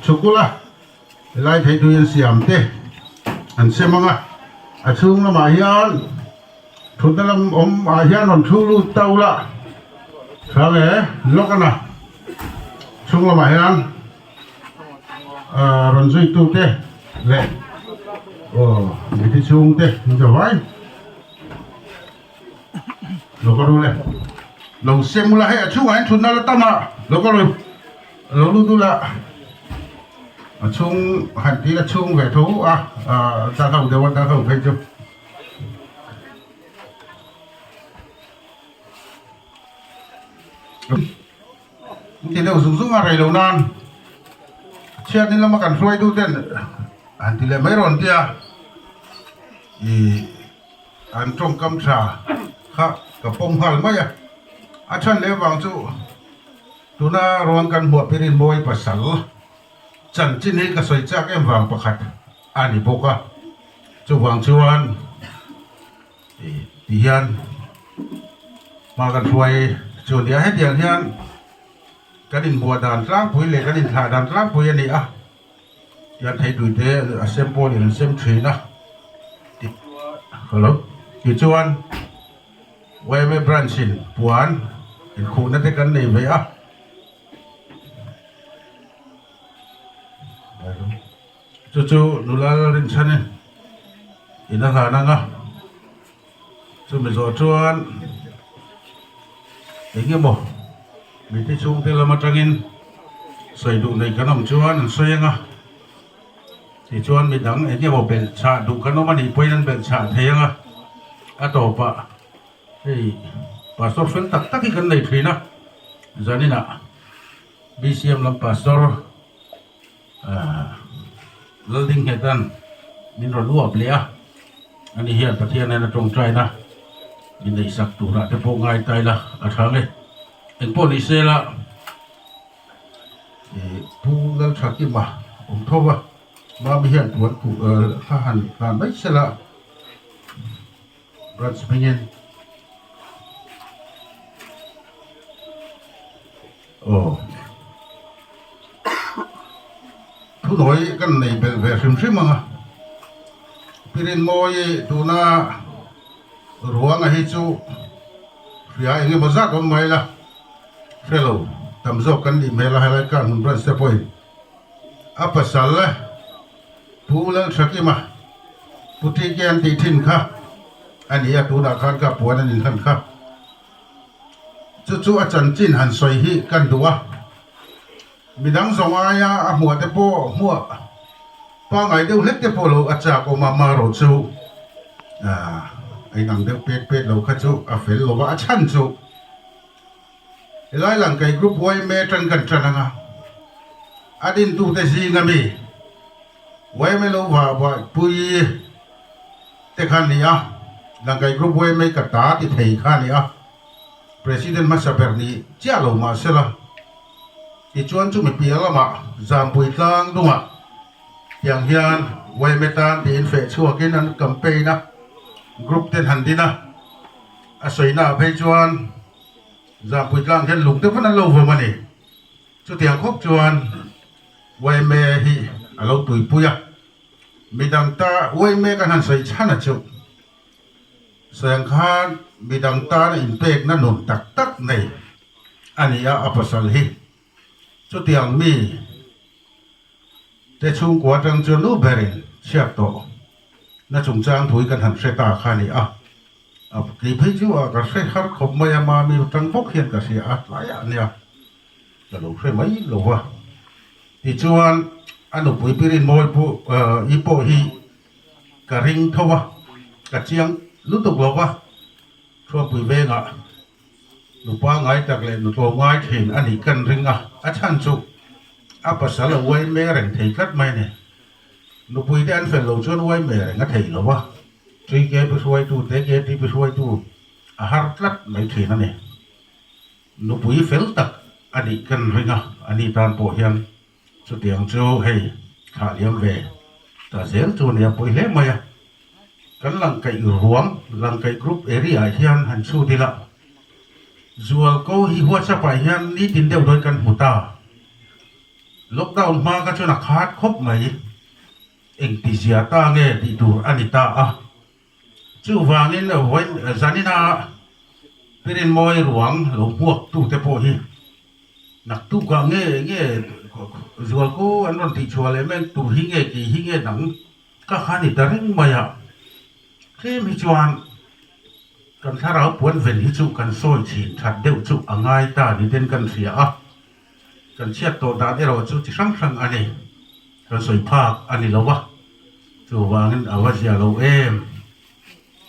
chocolate lại thấy tụi anh xem thế anh xem mà à chung là mà hiền chúng ta làm mà hiền còn thu lưu tàu là sao vậy lúc nào chung là mà hiền rồi duy tu thế lệ người thì chung thế mình cho vậy lúc có đâu lệ lúc xem là hay chung anh chúng ta là tâm à lúc có đâu lúc tu là chung hẳn tí là chung về thú ta không được ta không phải chung thì đều dùng dùng ở đây lâu nan chia thì là mà cần xoay tu tên anh thì lại mấy rồi kia thì anh trong cam trà khác cả phong hal mấy à chân lẽ vàng chú tu na ruang kan buat pirin boy pasal chân chín hi ka soi chak em vàng pakhat ani boka chu wang chuan ti hian ma kan huai chu dia hết dia hian cái đình bùa đàn tráng pui lệ cái đình thả đàn tráng pui này à hian thấy đuổi thế xem po thì xem thủy na hello thì chuan quay về branching puan thì khu nó thế cái này vậy à chú nula rin chane ina la nanga chú mình rồi chuan cái mo mình thấy chung thế là mà trangin soi đủ này cái nằm chuan soi nga thì chuan mình đắng cái mo bền chả đủ cái nó mà đi quay lên bền chả thế nga à tổ pa hey pastor phân tắc tắc cái này thủy na zani na BCM làm pastor Learning hetan min ro luap le a ani hian pathian na tong trai na min nei sak tu ra te po ngai tai la a thang le en po ni se la pu gal thaki ma thoba ma bi hian tuan ku kha han bai se la rat spingen thu nói cái này về phim phim mà pirin moi tu na ruang a hi chu phía anh em bazar con mai la fellow tam zo kan di mela halai kan hun brand step point apa sala pu lang thaki ma puti kian ti thin kha ani ya tu na khan ka puan an khan kha chu a chan chin han soi hi kan duwa midang zonga ya mua te po mua pa ngai deu let te po lo acha ko mama ro chu ai nang deu pet pet lo kha chu a fel lo wa chan chu lai lang kai group boy me tran kan tran nga adin tu te ji ngami wai me lo wa pui te khan ni a lang kai group boy me ka ta ti thei khan ni a president masaberni cha lo ma sela thì chuan chúng mình bia lắm giảm bụi tang đúng không yang hian quay metan thì phải chua cái nan campaign na group tên hành đi na à soi na phải chuan giảm bụi tang hian lùng tới vẫn lâu vừa mà nè chú tiếng khóc chuan quay me hi à lâu tuổi bụi à mình đang ta quay me cái hành soi chán à chú sang khan mình đang ta impact na nôn tắc tắc này anh ấy à pasal hi cho tiếng mi để chung quá trang cho nụ bền xếp tổ nó chung trang thúi cần hẳn sẽ ta khai này thì thấy chú cái sẽ khát không mấy mà mi trang bốc hiện cả sẽ lại nè là lúc sẽ mấy lúc thì chú anh lúc bụi pirin môi bu ipo hi cả ring thâu cả chiang lúc tục lâu cho bụi về ngạ lúc ba ngày tắc lên lúc lâu ngày thì anh ấy cần ring chan chu pasal là quay mẹ rèn thấy cắt mai này lúc bụi đen phải lâu cho quay mẹ rèn thấy lo wa truy cái bữa xuôi tu thế cái đi bữa xuôi tu har lát mấy thì nó này lúc bụi phèn tắc anh ấy cần ring anh ấy tan bộ hiền cho tiếng cho hay thả liêm về ta dễ cho này bụi lẽ mày cái lăng cây ruộng lăng cây group area hiền hành su đi lắm dù có hi hoa sa phải hiền ní tin đều đôi căn hụt ta lockdown ma ka chuna khat khop mai eng ti zia ta nge ti tur anita a chu wangin hoin zanina pirin moi ruang lo buak tu te po hi nak tu ka nge zual ko anon ti chuale men tu hi nge nang ka khani ta ring maya khi mi chuan kan tharau puan vel hi chu kan soi chin that deuh chu angai ta ni den kan ria a kan chiat to da ero chu chi sang ani kan soi phak ani lowa chu wangin awazia lo em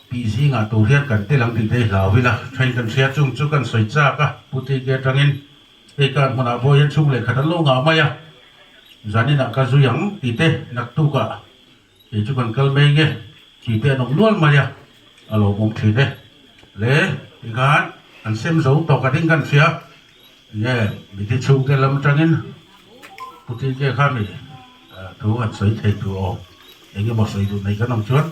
pi si nga tu hian kan te lang ti te la vila train kan sia chung chu kan soi cha ka puti ge tangin e kan mona boyen chung le khatan lo nga maya zanina ka zuyang ti te nak tu ka e chu kan kal me nge ti te nong nual maya alo mong thi de le ikan an sem zo to ka ding kan sia ye mi ti chung te lam tangin puti ge khami tu an soi thei tu o enge mo soi tu nei kan nong chuan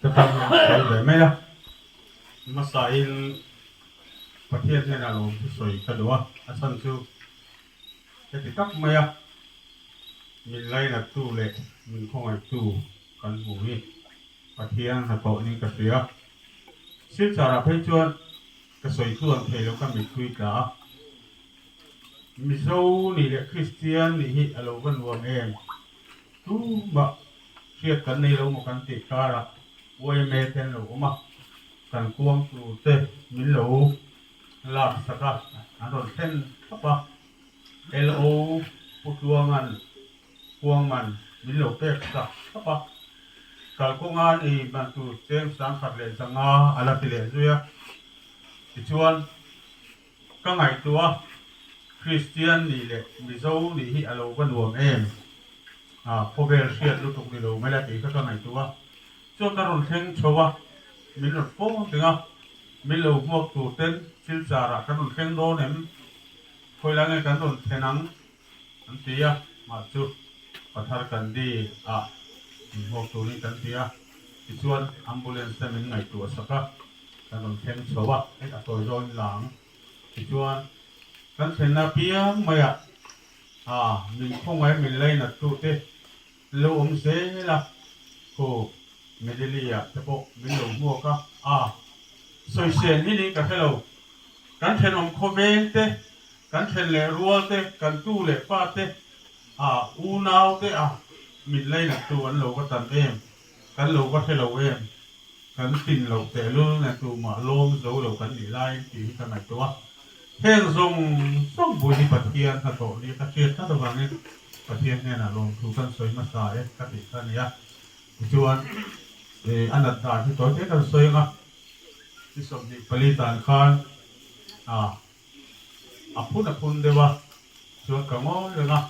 จะทำอะไรไม่ละมาใส่ประเทศเนี่ยนะเราสวยกันดูว่าอาสันซูจะติดตักไหมอ่ะมีไรนักตู้เล็กมีข้องไอ้ตู้กันหูนี่ประเทศสะโพกนี่กระเสียสิ่งสารพัดชวนกระสวยตัวเทแล้วก็มีคุยกันมีโซนี่แหละคริสเตียนนี่ฮิอโลกันรวมเองตู้บะเทียบกันในเราหมกันติดการะวยเมเทนหลูมากันกวงตูเตมิลลูลาสกัดอันนั้นเทนปั๊บเอลโอปุตัวมันกวงมันมิลลูเตสักปั๊บกันกวงอันอีมันตูเต็มสังขัดเลสังอาอะไรติเลจุยที่ชวนก็ไงตัวคริสเตียนนี่แหละมิโซนี่ฮิอโลกันรวมเองพอเบลเชียลุตุกนี่ลูไม่ได้ตีก็ไงตัวช่วงการรถแข่งชัวมีรถโฟมถึงอ่ะมีลูกพวกตัวเต้นชิลซาระการรถแข่งโดนเนี่ยคอยแล้วไงการรถแข่งนังอันที่อ่ะมาจุดปัทหารกันดีพวกตัวนี้กันที่อ่ะที่ชวนอัมบูเลนส์จะมีไงตัวสักการรถแข่งชัวไอ้ตัวโยนหลังที่ชวนกันเห็นนักเพียงไม่มีคงไว้มีเลยนักตัวเต้ลูกเสียละโคเมดิลีอ่ะแต่พวกมิลลูมัวก็สวยเสียนี่นี่กับเรากันเทนอมโคเวนเตกันเทนเลรัวเตกันตู้เลป้าเตอูนาวเตมิดเลยนักตัวเราก็ตันเองกันเราก็เทเราเองกันตินเราแต่รู้นักตัวมาลมโซเรากันดีไล่ตีกันไหนตัวเฮงส่งบุญปฏิญาณขัดต่อนี่ตะเกียบถ้าตัวนี้ปฏิญาณเนี่ยนะลงถูกกันสวยมาสายกันดีกันเนี่ยชวนอันนั้นตาที่ตัวเจ้ากันสวยงะที่สมดีผลิตานขันพูดเดี๋ยวว่าชวนกังวลเลยนะ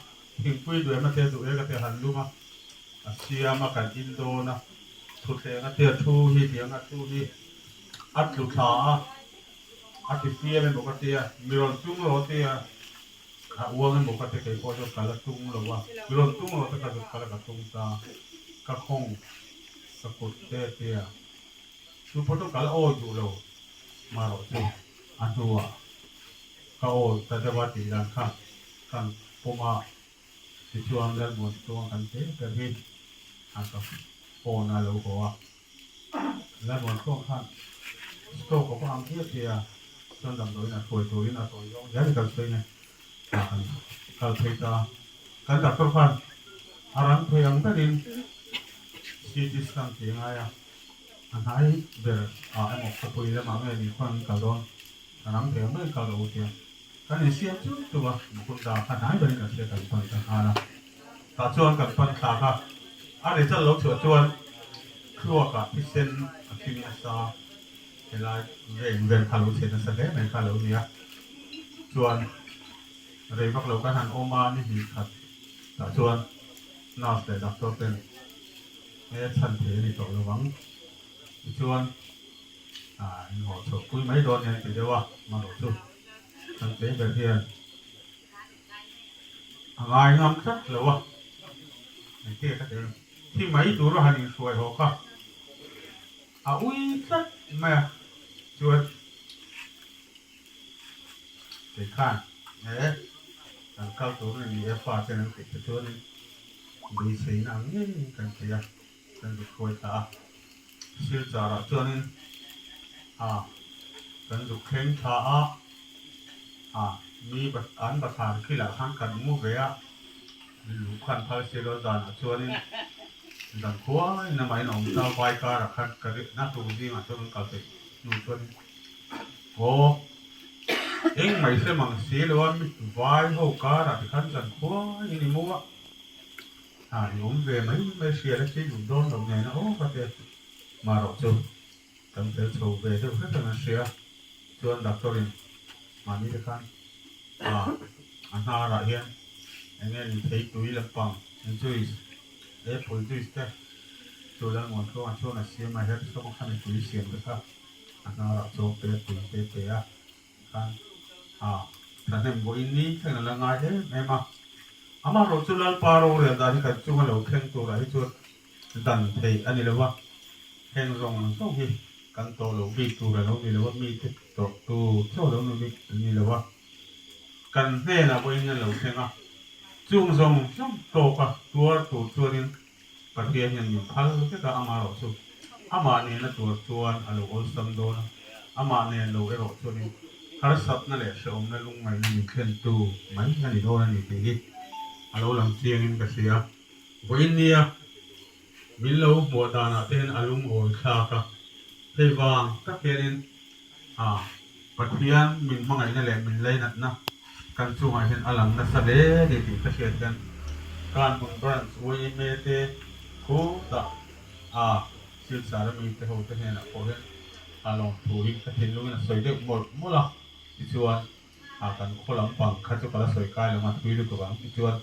ทิ้งปุ้ยด้วยมาเทียตัวเองก็เทียหันลูกอ่ะเสียมากันอินโดนะทุกเทียงเทียทูฮีเทียงทูฮีอัดลูกชาอัดที่เสียเป็นปกติมีรอนจุ้งโรตีอ้วงเป็นปกติเกี่ยวกับการละจุ้งหรือว่ามีรอนจุ้งโรตีกับการละจุ้งตากระคงสกุลเตียทุกคนต้องการโอ้อยู่แล้วมาหรอกสิอันตัวเขาโอ้แต่จะว่าตีดังข้างผมที่ช่วงเรื่องหมดตัวกันเตะกันที่อันกับโอนอะไรก็ว่าแล้วหมดช่วงข้างสโตก็อังเทียจนดำโดยนะตัวนี้นะตัวยองยันกันเลยเนี่ยการเพตาการตัดตัวข้างอารังเพยังแต่ดินซีดิสกันที่ไงอันไหนเบอร์ไอ้หมกตะปุยแล้วมาไม่มีคนกระโดดอารังเพยังไม่กระโดดเทียกันนี่เสียจุดตัวบุคคลดาขนาดเป็นกันเสียกันคนกันตาชวนกันคนตาค่ะอะไรจะลดเฉื่อยชวนครัวกับพิเศษที่มีสาเวลาเรื่องคารุเชนแสดงในคารุเนี่ยชวนเรื่องพวกเราก็หันโอมานี่หิขัดตาชวนน่าเสียดายตัวเป็นทันเทนี่ตกระวังชวนหัวโฉบปุ้ยไม่โดนเนี่ยถือได้ว่ามาหลบชุบทันเทแบบเทียนงายงามสักหรือวะไอ้เที่ยก็เองที่ไม่ตัวเราหันสวยหัวก็อุ้ยสักแม่ chuột để khan đấy thằng cao tổ này bị phá cho nên cái chuột này bị sấy nặng nhé cái kia cái được khôi ta siêu trả ra cho nên cái được khen ta mi bát ăn bát hàng khi là hàng cần mua về lũ khăn phơi xe đó dàn cho nên dàn khóa nên máy nòng tao vay cả là khăn cái nát tủ gì mà cho nên cả cái nụ cho nên ô anh mày sẽ mang xe luôn vay hậu cả là khăn dàn khóa như này mua nhóm về mấy xe đó chứ dùng đón đồng này nó ố có thể mà rồi chứ cầm tới sầu về đâu hết là xe cho anh đặt cho mình mà đi được khăn anh ha lại hiện anh em thấy túi là bằng anh chui để phơi chui thế cho đang ngồi không ăn cho là xe mà hết không khăn túi xiêm được không anh ha lại cho túi bé khăn thằng em bôi ní thế là ngay thế em ama rồi cho lần paro rồi đã thì cái chung là khen tôi lại cho đàn thầy anh ấy là what khen rong xong thì căn tổ lâu bị tôi là lâu là what mi thích tổ tu cho lâu nó bị như là what căn thế là bây giờ lâu khen chung rong chung tổ cả tua nên bát hiện nhân mình phal cái cả ama rồi cho ama này là tua alo ol sam đó ama này lâu rồi cho nên har sat na le shom na lung mai mình khen tu mấy cái này thôi này thì alo làm chiang in cái gì với nia mình lâu mua đàn ở trên alum ol kha cả thế vàng các cái nên bát hiện mình mang cái này là mình lấy nát na căn chung hay trên alam na sa để thì các cái trên can một brand với mê te cố ta siêu sản mình te hồ te này là có hết along thu hình các hình luôn là soi được một là chuan kan kholam pang kha chu kala soi kai lama thui lu ko bang chuan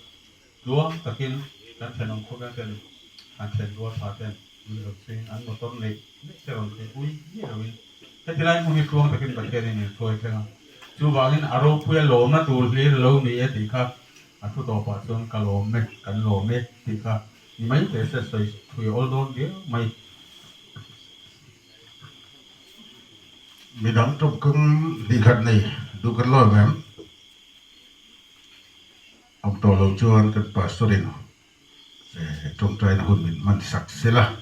luang takin kan thenong kho kan ten an then ruwa tha ten min lo chin an motor nei te ron te ui ni rawin he tilai mu hi luang takin ba ke ni thoi thenga chu wangin aro puya lom na tur hlir lo ni e ti kha a thu to pa chuan ka lom me kan lom me ti kha ni mai te se soi thui ol don dia mai mi đóng trong cưng đi khát này du cất lôi mềm ông tổ lâu chuan cái bà số điện trong trái nó hôn mình man sặc xí la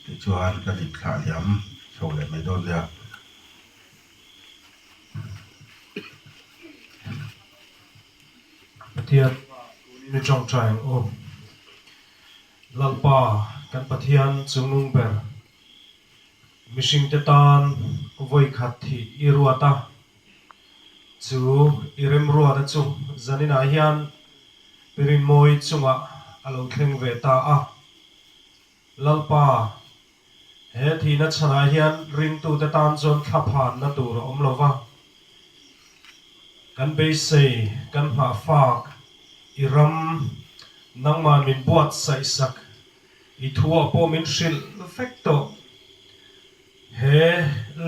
thì chuan cái đi khá hiểm sau lại mấy đôi ra Pathian ni trong trái ô lalpa kan pathian chungung ber mishing te tan voi khat thi iruata chu irem ruata chu zanina hian pirin moi chunga alo thleng ve ta lalpa he thi na chana hian ring tu te tan chon thaphan na tur om lova kan be sei kan ma fak iram nangman min buat sai sak I thua po min shil vekto he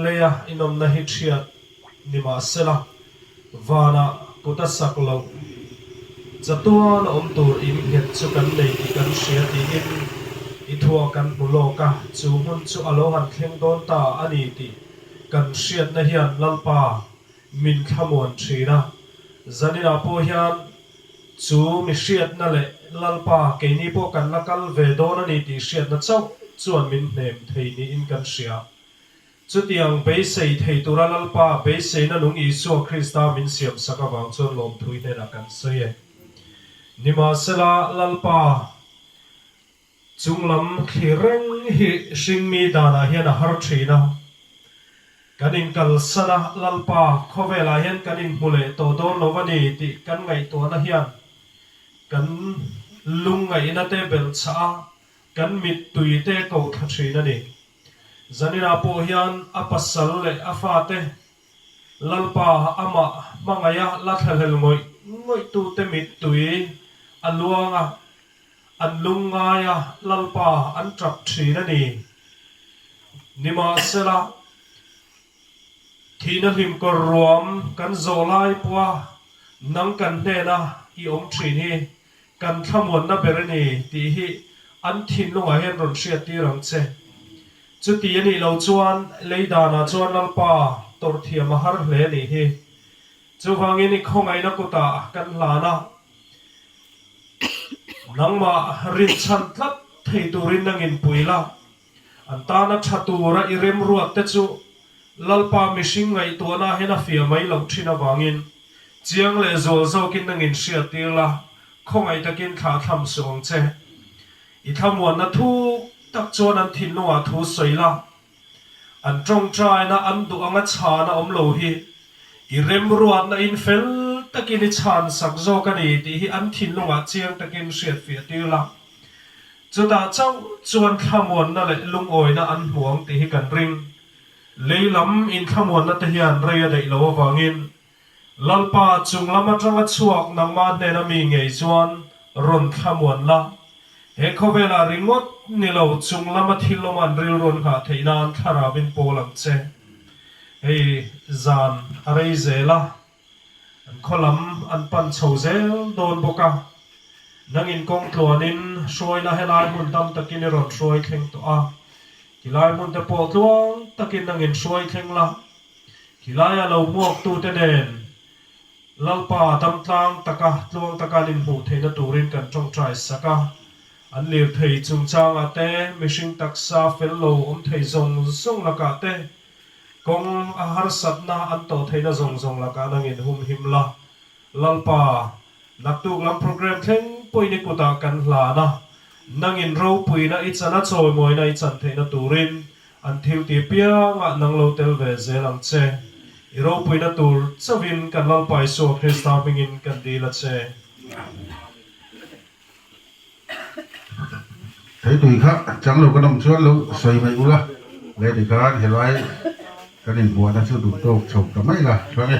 leya inom na hi thiat nima sela vana kuta saklo chatuan om tur im het chu kan nei ti kan shia ti in I thua kan muloka chu hun chu alo han thleng don ta ani ti kan shiat na hian lalpa min khamon thina zanina po hian chu mi shiat na le lalpa ke ni po kan lakal ve don ani ti shiat na chau chuan min hnem thei ni in kan shia chu tiang be sei thei tura lalpa be sei na lung Isu Krista min siam sakawang chuan lom thui ne na kan sei nima sela lalpa chunglam khireng hi singmi dana hian a har thina kanin kal sana lalpa khovela hian kanin mule to don lovani ti kan ngai to na hian kan lung ngai na te bel cha kan mit tui te ko thina ni zanina po hian apasal le afate lalpa ama mangaya la thalel ngoi tu te mit tui aluanga anlungaya lalpa an trap thina ni nima sela thina him ko ruam kan zolai pwa nang kan ne na I om thini kan thamon na berani ti hi an thin lunga hen ron hriat ti rang che chu ti ani lo chuan leidana chuan lalpa tor thia mahar hle ni hi chu wangin I khongai na kuta kan lana nangma rin chan tlat thei turin nangin puila antana thatura irem ruat te chu lalpa mishing ngai tuana hena fia mai lo thina wangin chiang le zol zo kin nangin sia tila khongai takin kha tham song che I thamwan na thu tak chuan an thin nuwa thu soila an trong trai na an du anga cha na om lo hi I rem ruat na in fel takin I chan sak zo ka ni ti hi an thin nuwa chiang takin siat fia tila chu da chau chuan thamwan na le lung oi na an huang ti hi kan ring leilam in thamwan na te hian reia dei lo wangin lalpa chunglama tanga chuak nangma ne na mi ngei chuan ron thamwan la he khovela ringot nilo chunglama thiloman ril ron kha theinan tharabin polang che hei zan arei zela an kholam an pan chhozel don boka nangin kong tluanin hruai na helai mun tam takin ron hruai thleng to a kilai mun te po tluang takin nangin hruai thleng la kilai a lo muak tu te den lalpa tam tlang taka tluang takanin hu theina turin kan tong trai saka an lir thei chung chang ate mishing taksa fello om thei zong zong laka te kong a har satna an to theina zong zong laka nangin hum himla lalpa naktuk lam program thleng poini kuta kan hlana nangin ro puina ichana choi moina ichan theina turin an thiu ti pianga nanglo tel ve zelang che iro puina tur chawin kan lalpai so Krista mingin kan dila che thấy tùy khác chẳng lâu cái đồng chuột lâu xoay mày u la lấy thì cái hiện lại cái nền bùa ta chưa đủ tô chụp cả mấy là cho nghe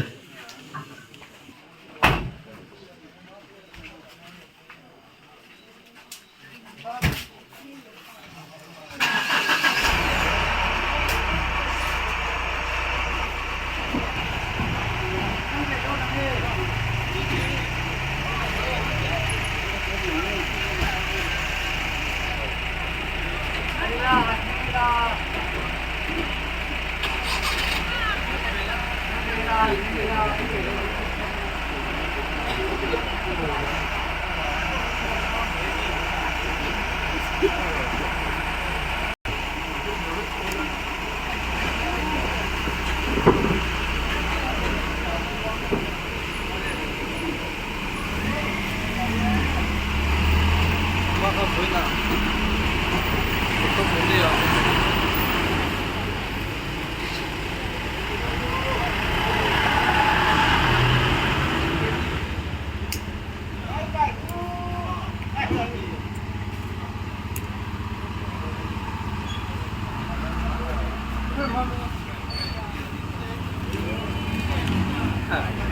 Hi.